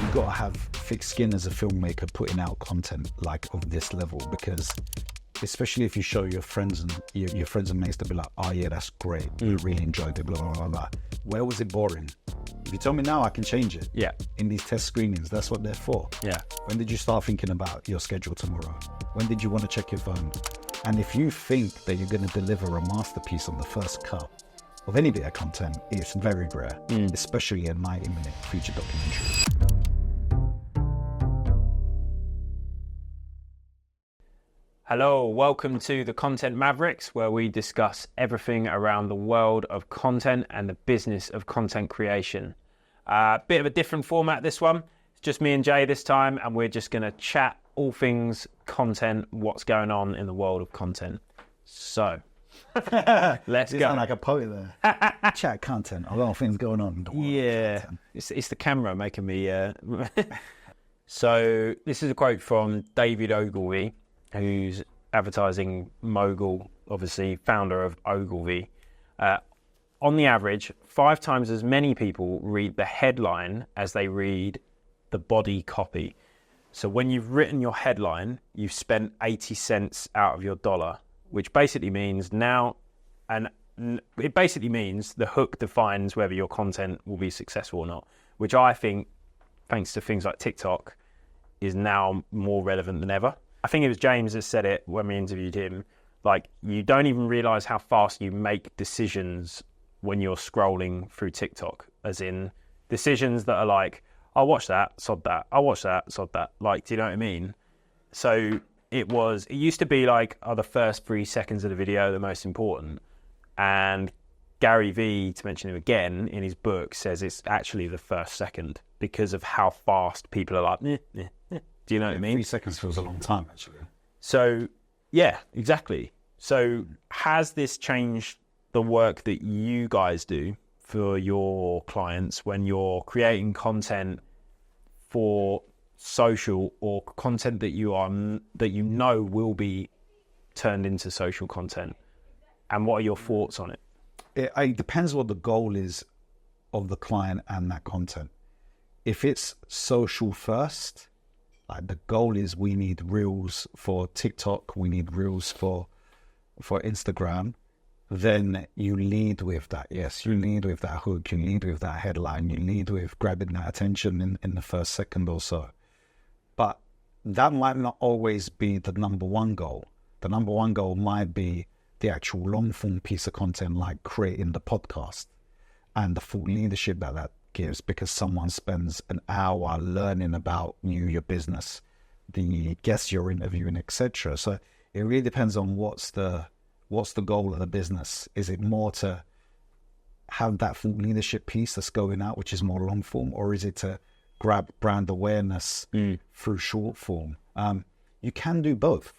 you've got to have thick skin as a filmmaker putting out content like of this level, because especially if you show your friends and your friends and mates, they'll be like, oh yeah, that's great, I really enjoyed it, blah, blah, blah, blah. Where was it boring? If you tell me now, I can change it. Yeah. In these test screenings, that's what they're for. Yeah. When did you start thinking about your schedule tomorrow? When did you want to check your phone? And if you think that you're going to deliver a masterpiece on the first cut of any bit of content, it's very rare, especially a 90-minute feature documentary. Hello, welcome to the Content Mavericks, where we discuss everything around the world of content and the business of content creation. Bit of a different format this one. It's just me and Jay this time, and we're just going to chat all things content, what's going on in the world of content. So, let's go. You sound like a poet there. Chat content, a lot of things going on in the world. Yeah, it's the camera making me... So, this is a quote from David Ogilvy, who's advertising mogul, obviously founder of Ogilvy. On the average, 5 times as many people read the headline as they read the body copy. So when you've written your headline, you've spent 80 cents out of your dollar, which basically means it basically means the hook defines whether your content will be successful or not, which I think, thanks to things like TikTok, is now more relevant than ever. I think it was James that said it when we interviewed him, like, you don't even realize how fast you make decisions when you're scrolling through TikTok, as in decisions that are like, I'll watch that, sod that, I'll watch that, sod that. Like, do you know what I mean? So it used to be like, the first 3 seconds of the video the most important? And Gary Vee, to mention him again, in his book, says it's actually the first second, because of how fast people are like, Do you know what I mean? 3 seconds feels a long time, actually. So, yeah, exactly. So has this changed the work that you guys do for your clients when you're creating content for social, or content that you know will be turned into social content? And what are your thoughts on it? It depends what the goal is of the client and that content. If it's social first, like the goal is we need reels for TikTok, we need reels for Instagram, then you lead with that. Yes, you lead with that hook, you lead with that headline, you lead with grabbing that attention in the first second or so. But that might not always be the number one goal. The number one goal might be the actual long form piece of content, like creating the podcast and the full leadership that gives, because someone spends an hour learning about you, your business, the guests you're interviewing, etc. So it really depends on what's the goal of the business. Is it more to have that full leadership piece that's going out, which is more long form, or is it to grab brand awareness through short form? You can do both.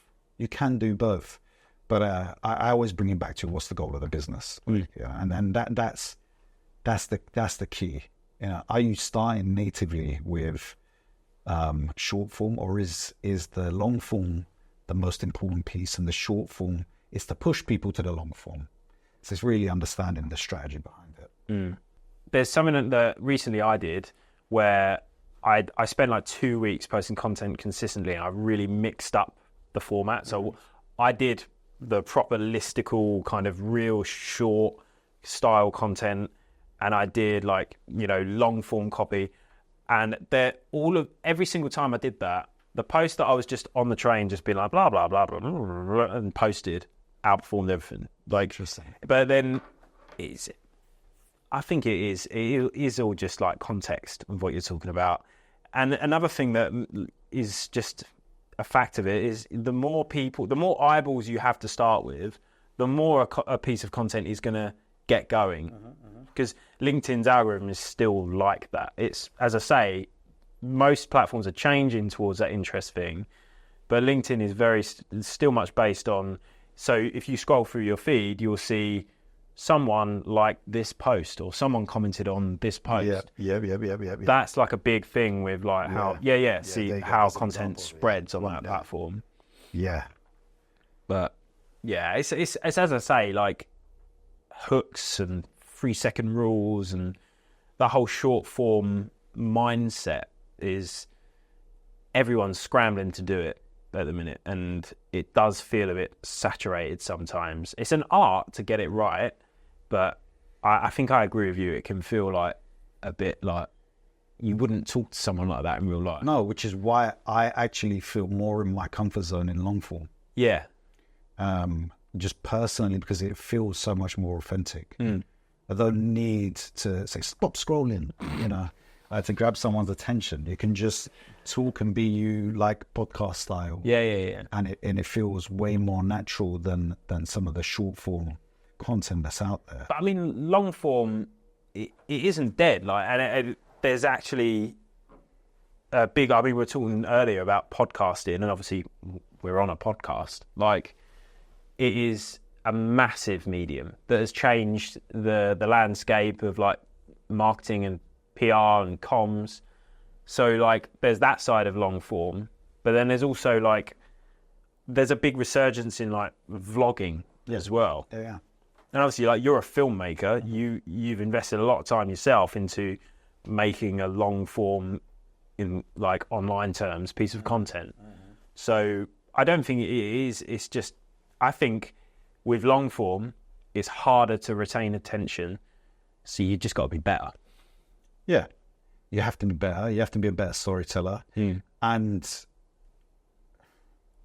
But I always bring it back to what's the goal of the business. Yeah, and that's the key. You know, are you starting natively with short form, or is the long form the most important piece, and the short form is to push people to the long form? So it's really understanding the strategy behind it. There's something that recently I did where I spent like 2 weeks posting content consistently, and I really mixed up the format. So I did the proper listicle kind of real short style content, and I did like, long form copy, and every single time I did that, the post that I was just on the train, just being like blah blah blah blah, blah and posted, outperformed everything. Like, interesting. But then I think it is all just like context of what you're talking about. And another thing that is just a fact of it is the more eyeballs you have to start with, the more a piece of content is going to get going. Because LinkedIn's algorithm is still like that. It's, as I say, most platforms are changing towards that interest thing, but LinkedIn is still much based on, so if you scroll through your feed, you'll see someone liked this post, or someone commented on this post. Yeah. That's like a big thing with like how, see how content spreads on that platform. Yeah. But yeah, it's as I say, like hooks and 3 second rules and the whole short form mindset is everyone's scrambling to do it at the minute, and it does feel a bit saturated sometimes. It's an art to get it right, but I think I agree with you. It can feel like a bit like you wouldn't talk to someone like that in real life. No, which is why I actually feel more in my comfort zone in long form. Yeah. Just personally, because it feels so much more authentic. I don't need to say, stop scrolling, to grab someone's attention. You can just talk and be you like podcast style. Yeah. And it feels way more natural than some of the short form content that's out there. But I mean, long form, it isn't dead. There's actually a big. I mean, we were talking earlier about podcasting, and obviously we're on a podcast. It is a massive medium that has changed the landscape of marketing and PR and comms. So there's that side of long form, but then there's also there's a big resurgence in vlogging as well. Yeah. And obviously, you're a filmmaker, you've invested a lot of time yourself into making a long form, in online terms, piece of content. So I don't think it is. It's just, I think with long form, it's harder to retain attention. So you just got to be better. Yeah, you have to be better. You have to be a better storyteller. And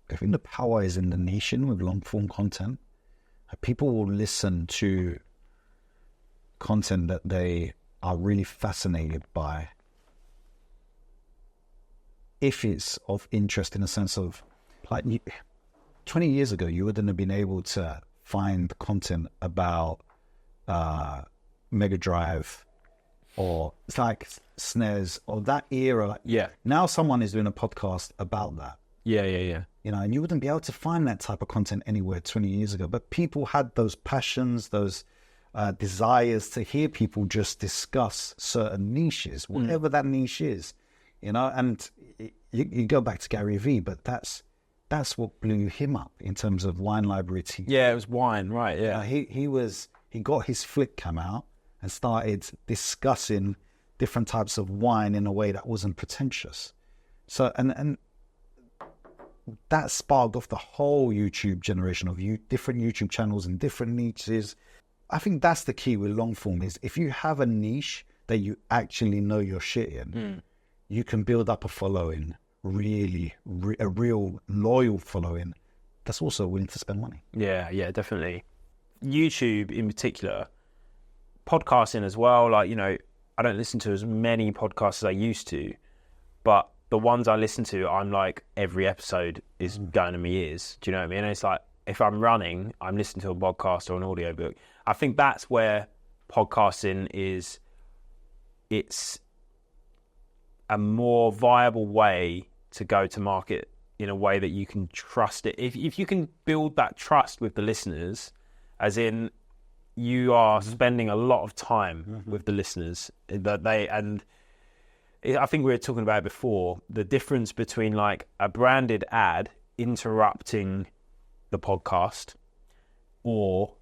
I think the power is in the niching with long form content. People will listen to content that they are really fascinated by if it's of interest, in a sense of 20 years ago, you wouldn't have been able to find content about Mega Drive or SNES or that era. Yeah. Now someone is doing a podcast about that. Yeah. And you wouldn't be able to find that type of content anywhere 20 years ago. But people had those passions, those desires to hear people just discuss certain niches, whatever that niche is, and you go back to Gary Vee, but that's what blew him up in terms of Wine Library TV. Yeah, it was wine, right? Yeah. He got his flick cam out and started discussing different types of wine in a way that wasn't pretentious. So, and that sparked off the whole YouTube generation of different YouTube channels and different niches. I think that's the key with long form is if you have a niche that you actually know your shit in, you can build up a following, really, a real loyal following that's also willing to spend money. Yeah, definitely. YouTube in particular, podcasting as well. I don't listen to as many podcasts as I used to, but the ones I listen to, I'm every episode is going to my ears. Do you know what I mean? And it's if I'm running, I'm listening to a podcast or an audiobook. I think that's where podcasting it's a more viable way to go to market in a way that you can trust it. If you can build that trust with the listeners, as in you are spending a lot of time with the listeners, I think we were talking about it before, the difference between a branded ad interrupting the podcast or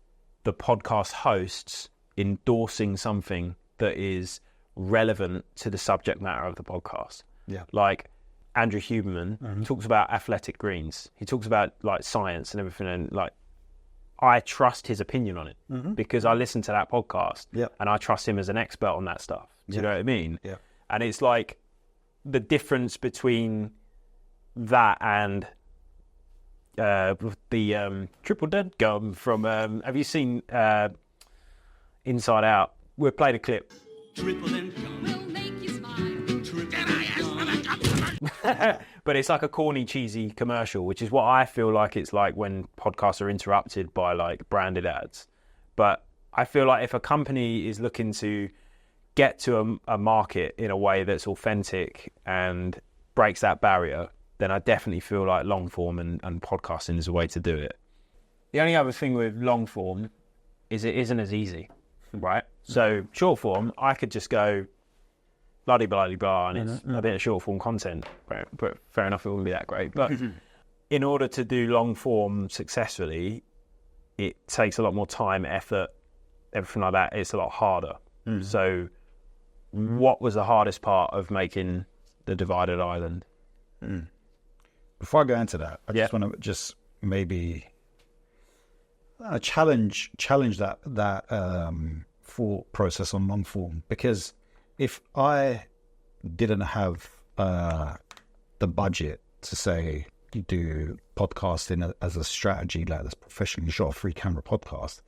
the podcast hosts endorsing something that is relevant to the subject matter of the podcast. Yeah. Andrew Huberman talks about athletic greens. He talks about science and everything, and I trust his opinion on it because I listen to that podcast and I trust him as an expert on that stuff. Do you know what I mean? Yeah. And it's the difference between that and the triple dead gum from. Have you seen Inside Out? We played a clip. Triple income will make you smile. But it's a corny, cheesy commercial, which is what I feel like it's like when podcasts are interrupted by branded ads. But I feel like if a company is looking to get to a market in a way that's authentic and breaks that barrier, then I definitely feel like long form and podcasting is a way to do it. The only other thing with long form is it isn't as easy, right? So short form, I could just go blah-de-blah-de-blah and it's a bit of short form content, but fair enough, it wouldn't be that great. But in order to do long form successfully, it takes a lot more time, effort, everything like that. It's a lot harder. So what was the hardest part of making the divided island. Before I go into that, I Yeah. just want to just maybe challenge that thought process on long form, because if I didn't have the budget to say you do podcasting as a strategy, like this professionally shot a 3-camera podcast,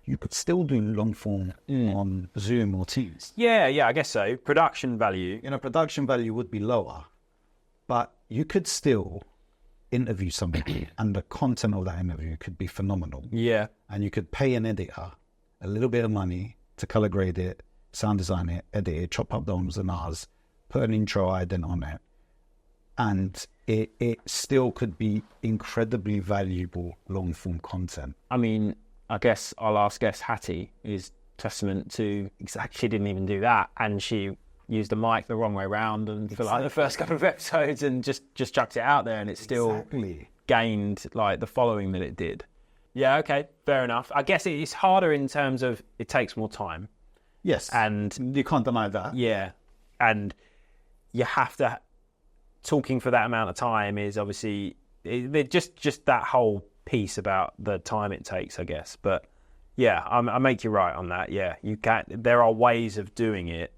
you could still do long form on Zoom or Teams. Yeah, I guess so. Production value. Production value would be lower, but you could still interview somebody and the content of that interview could be phenomenal. Yeah. And you could pay an editor a little bit of money to color grade it, sound design it, edit it, chop up the ums and ahs, put an intro ident on it, and it still could be incredibly valuable long form content. I mean, I guess our last guest, Hattie, is testament to exactly. She didn't even do that, and she used the mic the wrong way around, and for like the first couple of episodes, and just chucked it out there, and it still gained like the following that it did. Yeah, okay, fair enough. I guess it's harder in terms of it takes more time. Yes, and you can't deny that. Yeah, and you have to. Talking for that amount of time is obviously just that whole piece about the time it takes, I guess. But yeah, I make you right on that. Yeah, you can. There are ways of doing it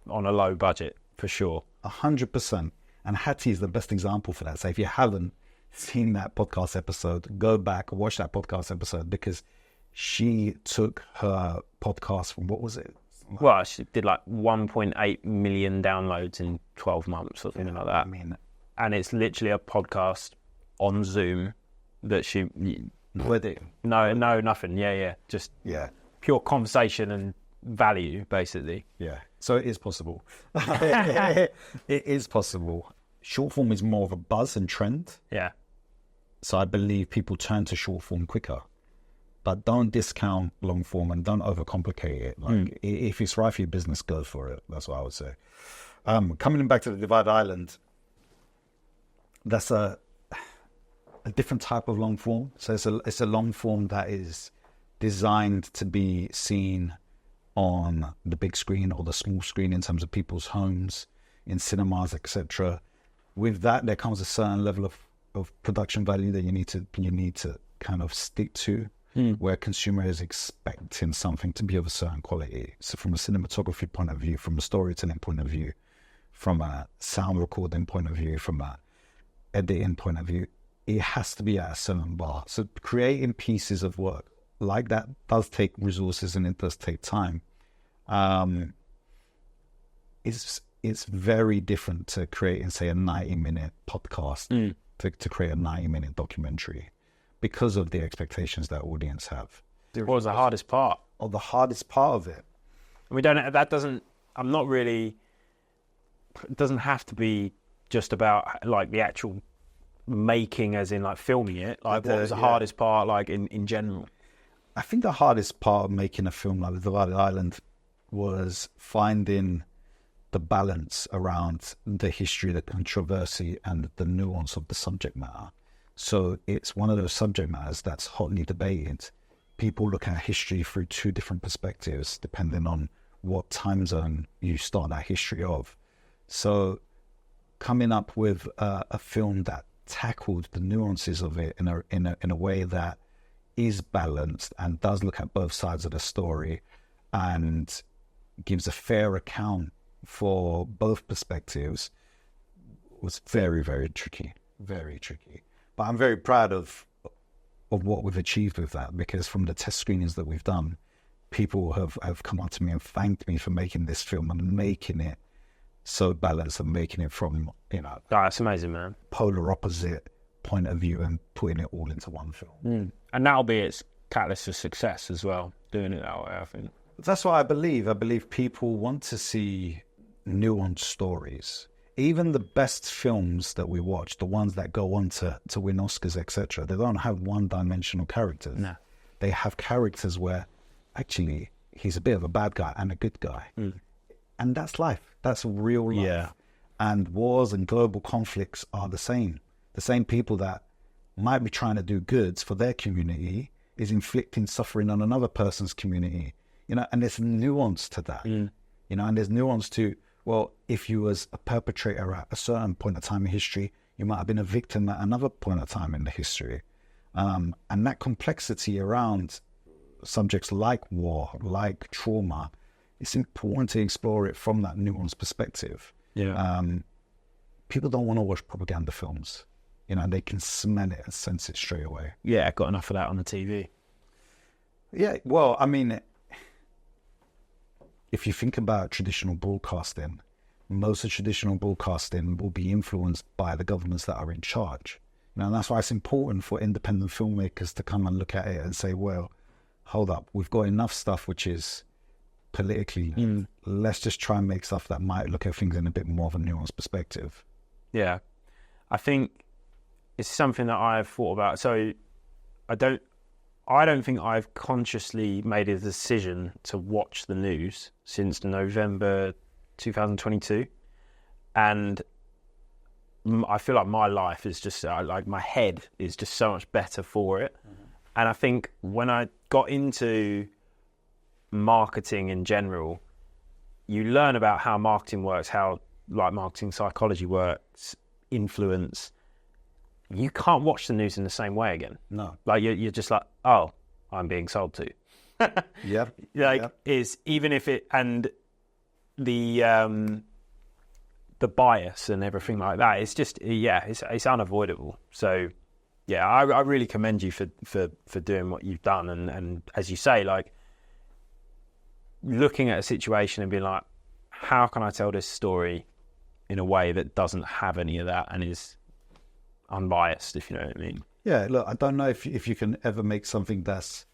on a low budget for sure. 100%. And Hattie is the best example for that. So if you haven't seen that podcast episode, go back and watch that podcast episode, because she took her podcast from, what was it? Well, she did like 1.8 million downloads in 12 months or something like that. I mean, and it's literally a podcast on Zoom that she... With it? No, nothing. Yeah. Just pure conversation and value, basically. Yeah. So it is possible. It is possible. Short form is more of a buzz and trend. Yeah. So I believe people turn to short form quicker. But don't discount long form and don't overcomplicate it. Like if it's right for your business, go for it. That's what I would say. Coming back to the Divided Island, that's a different type of long form. So it's a long form that is designed to be seen on the big screen or the small screen in terms of people's homes, in cinemas, etc. With that, there comes a certain level of production value that you need to kind of stick to. Where consumer is expecting something to be of a certain quality. So from a cinematography point of view, from a storytelling point of view, from a sound recording point of view, from a editing point of view, it has to be at a certain bar. So creating pieces of work like that does take resources and it does take time. It's very different to creating, say, a 90-minute podcast to create a 90-minute documentary, because of the expectations that audience have. What was the hardest part? Or the hardest part of it? We don't. That doesn't. I'm not really. It doesn't have to be just about like the actual making, as in like filming it. Like, what was the hardest part, like in general? I think the hardest part of making a film like The Divided Island was finding the balance around the history, the controversy, and the nuance of the subject matter. So it's one of those subject matters that's hotly debated. People look at history through two different perspectives, depending on what time zone you start that history of. So coming up with a film that tackled the nuances of it in a way that is balanced and does look at both sides of the story and gives a fair account for both perspectives was very, very tricky. Very tricky. But I'm very proud of what we've achieved with that, because from the test screenings that we've done, people have come up to me and thanked me for making this film and making it so balanced and making it from, That's amazing, man. polar opposite point of view and putting it all into one film. And that'll be its catalyst for success as well, doing it that way, I think. That's what I believe. I believe people want to see nuanced stories. Even the best films that we watch, the ones that go on to win Oscars, etc., they don't have one-dimensional characters. No. They have characters where actually he's a bit of a bad guy and a good guy. And that's life. That's real life. Yeah. And wars and global conflicts are the same. The same people that might be trying to do goods for their community is inflicting suffering on another person's community. And there's nuance to that. And there's nuance to Well, if you was a perpetrator at a certain point of time in history, you might have been a victim at another point of time in the history. And that complexity around subjects like war, like trauma, it's important to explore it from that nuanced perspective. Yeah. People don't want to watch propaganda films. You know, they can smell it and sense it straight away. Yeah, got enough of that on the TV. Yeah, well, I mean, if you think about traditional broadcasting, most of traditional broadcasting will be influenced by the governments that are in charge. Now, that's why it's important for independent filmmakers to come and look at it and say, well, hold up, we've got enough stuff which is politically, let's just try and make stuff that might look at things in a bit more of a nuanced perspective. Yeah. I think it's something that I've thought about. So I don't think I've consciously made a decision to watch the news since November 2022. And I feel like my life is just, like my head is just so much better for it. And I think when I got into marketing in general, you learn about how marketing works, how like marketing psychology works, influence. You can't watch the news in the same way again. No. Like you're just like, oh, I'm being sold to. Yeah. Is even if it, and the bias and everything like that, it's just, it's unavoidable. So yeah, I really commend you for doing what you've done. And as you say, like looking at a situation and being like, how can I tell this story in a way that doesn't have any of that and is unbiased, if you know what I mean? Yeah, look, I don't know if you can ever make something that's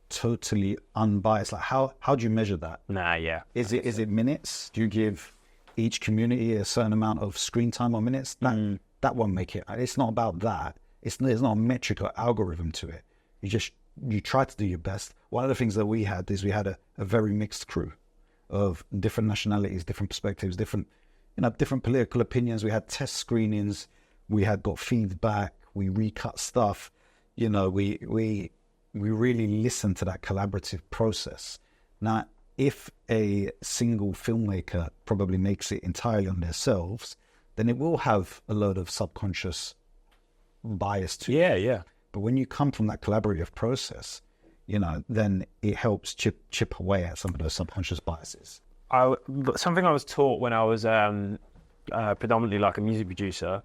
totally unbiased. Like how do you measure that? Nah, yeah. Is it minutes? Do you give each community a certain amount of screen time or minutes? That won't make it. It's not about that. There's not a metric or algorithm to it. You try to do your best. One of the things that we had is we had a very mixed crew of different nationalities, different perspectives, different political opinions. We had test screenings. We had got feedback. We recut stuff. You know, we really listened to that collaborative process. Now, if a single filmmaker probably makes it entirely on themselves, then it will have a load of subconscious bias to it. Yeah. But when you come from that collaborative process, you know, then it helps chip away at some of those subconscious biases. Something I was taught when I was predominantly like a music producer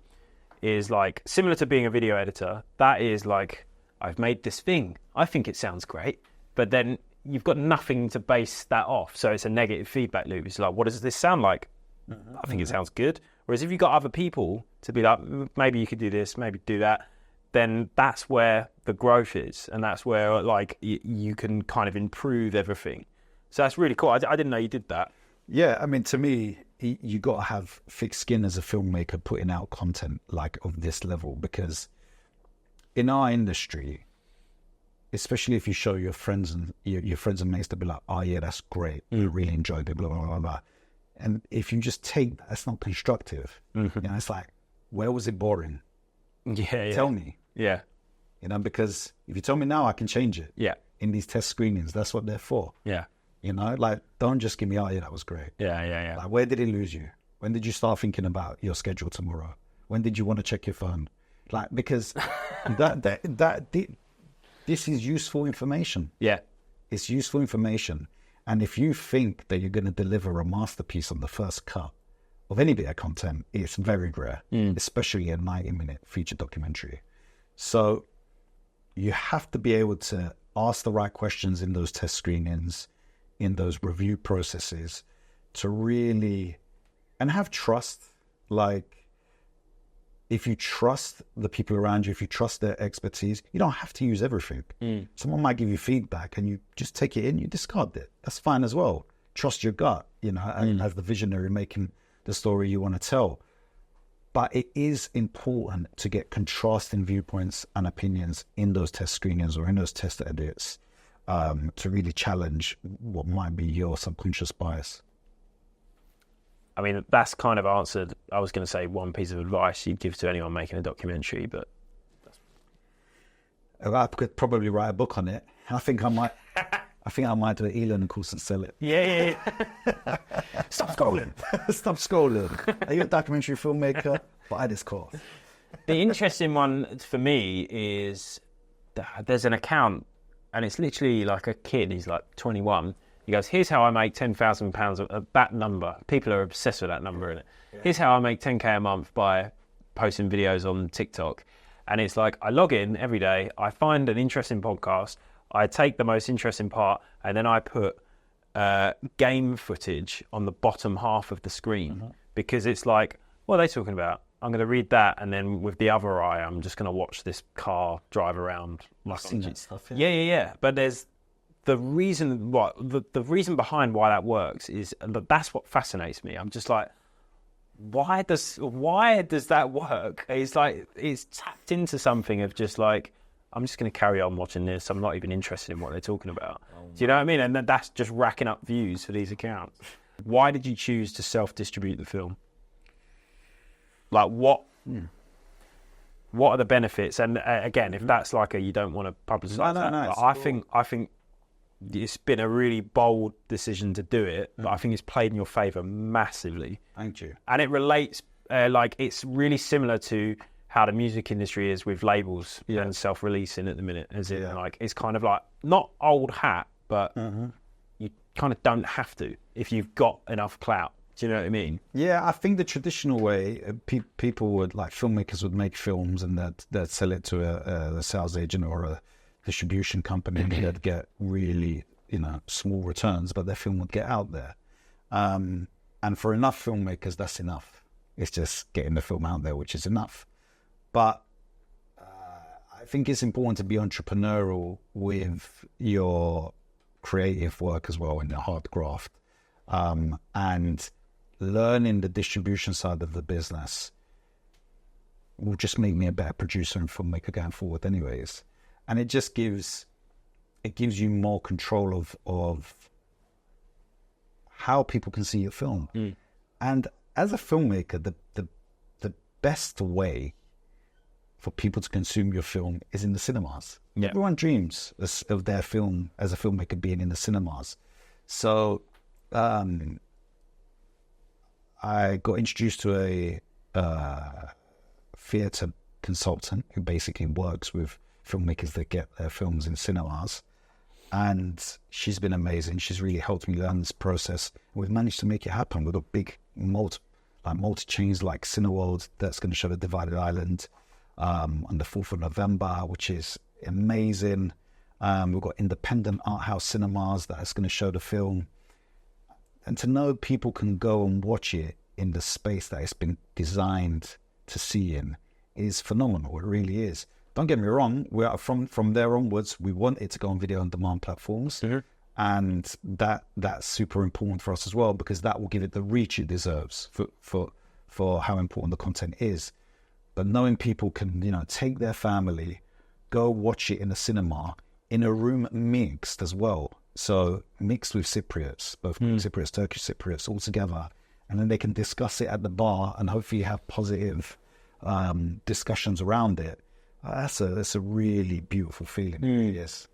is like similar to being a video editor. That is like, I've made this thing. I think it sounds great, but then you've got nothing to base that off. So it's a negative feedback loop. It's like, what does this sound like? I think it sounds good. Whereas if you've got other people to be like, maybe you could do this, maybe do that, then that's where the growth is. And that's where like you can kind of improve everything. So that's really cool. I didn't know you did that. Yeah, I mean, to me, you got to have thick skin as a filmmaker putting out content like of this level, because in our industry, especially if you show your friends and your friends and mates to be like, oh yeah, that's great, I really enjoyed it, blah, blah, blah, blah. And if you just take that, that's not constructive. You know, it's like, where was it boring? Yeah. Tell me. Yeah. You know, because if you tell me now, I can change it. Yeah. In these test screenings, that's what they're for. Yeah. You know, like, don't just give me, oh yeah, that was great. Yeah. Like, where did it lose you? When did you start thinking about your schedule tomorrow? When did you want to check your phone? Like, because this is useful information. Yeah. It's useful information. And if you think that you're going to deliver a masterpiece on the first cut of any bit of content, it's very rare, especially a 90-minute feature documentary. So you have to be able to ask the right questions in those test screenings, in those review processes, to really, and have trust. Like, if you trust the people around you, if you trust their expertise, you don't have to use everything. Someone might give you feedback and you just take it in, you discard it. That's fine as well. Trust your gut, you know, and as the visionary making the story you want to tell. But it is important to get contrasting viewpoints and opinions in those test screenings or in those test edits to really challenge what might be your subconscious bias. I mean, that's kind of answered. I was going to say one piece of advice you'd give to anyone making a documentary, but I could probably write a book on it. I think I I think I might do an e-learning course and sell it. Yeah. Stop scrolling. Stop scrolling. Are you a documentary filmmaker? Buy this course. The interesting one for me is there's an account, and it's literally like a kid. He's like 21. He goes, here's how I make £10,000. That number. People are obsessed with that number, isn't it? Yeah. Here's how I make 10K a month by posting videos on TikTok. And it's like, I log in every day, I find an interesting podcast, I take the most interesting part, and then I put game footage on the bottom half of the screen, because it's like, what are they talking about? I'm going to read that, and then with the other eye, I'm just going to watch this car drive around. I've seen that stuff. Yeah. But there's the reason the reason behind why that works is that's what fascinates me. I'm just like, why does that work? It's like it's tapped into something of just like, I'm just going to carry on watching this. I'm not even interested in what they're talking about. Do you know what I mean? And that's just racking up views for these accounts. Why did you choose to self-distribute the film? Like what are the benefits? And again, if that's like you don't want to publicize that, I think it's been a really bold decision to do it, but I think it's played in your favour massively. Thank you. And it relates, like it's really similar to how the music industry is with labels and self-releasing at the minute. As in, like, it's kind of like not old hat, but you kind of don't have to if you've got enough clout. Do you know what I mean? Yeah, I think the traditional way, people would, like filmmakers would make films and they'd sell it to a sales agent or a distribution company, and they'd get really, small returns, but their film would get out there. And for enough filmmakers, that's enough. It's just getting the film out there, which is enough. But I think it's important to be entrepreneurial with your creative work as well, in your hard graft. And learning the distribution side of the business will just make me a better producer and filmmaker going forward anyways. And it just gives you more control of how people can see your film. And as a filmmaker, the best way for people to consume your film is in the cinemas. Yeah. Everyone dreams of their film as a filmmaker being in the cinemas. So I got introduced to a theatre consultant who basically works with filmmakers that get their films in cinemas, and she's been amazing. She's really helped me learn this process. We've managed to make it happen. We've got big multi-chains like Cineworld that's going to show The Divided Island on the 4th of November, which is amazing. We've got independent art house cinemas that's going to show the film. And to know people can go and watch it in the space that it's been designed to see in is phenomenal. It really is. Don't get me wrong. We're from there onwards, we want it to go on video on demand platforms, and that's super important for us as well, because that will give it the reach it deserves for how important the content is. But knowing people can take their family, go watch it in a cinema in a room mixed as well. So mixed with Cypriots, both Cypriots, Turkish Cypriots, all together, and then they can discuss it at the bar and hopefully have positive discussions around it. That's a really beautiful feeling. Yes,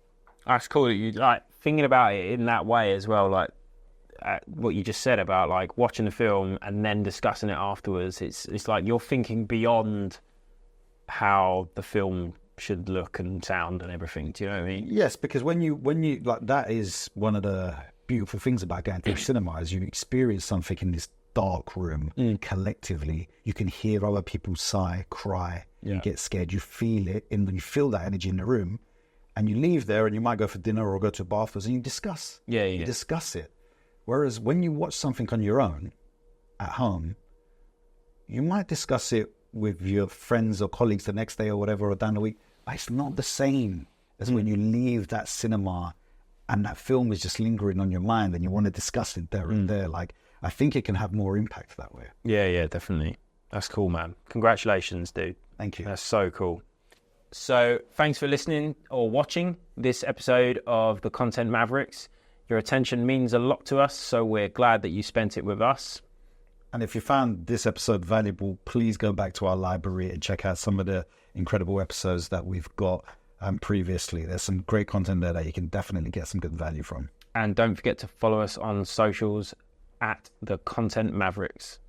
that's cool that you like thinking about it in that way as well. Like what you just said about like watching the film and then discussing it afterwards. It's like you're thinking beyond how the film should look and sound and everything. Do you know what I mean? Yes, because when you like, that is one of the beautiful things about going to cinema, is you experience something in this dark room collectively. You can hear other people sigh, cry, and get scared. You feel it, and you feel that energy in the room, and you leave there, and you might go for dinner or go to a bar afterwards, and you discuss. You discuss it. Whereas when you watch something on your own at home, you might discuss it with your friends or colleagues the next day or whatever, or down the week. But it's not the same as when you leave that cinema and that film is just lingering on your mind and you want to discuss it there and there. Like, I think it can have more impact that way. Yeah, definitely. That's cool, man. Congratulations, dude. Thank you. That's so cool. So thanks for listening or watching this episode of the Content Mavericks. Your attention means a lot to us, so we're glad that you spent it with us. And if you found this episode valuable, please go back to our library and check out some of the incredible episodes that we've got. previously. There's some great content there that you can definitely get some good value from. And don't forget to follow us on socials at the Content Mavericks.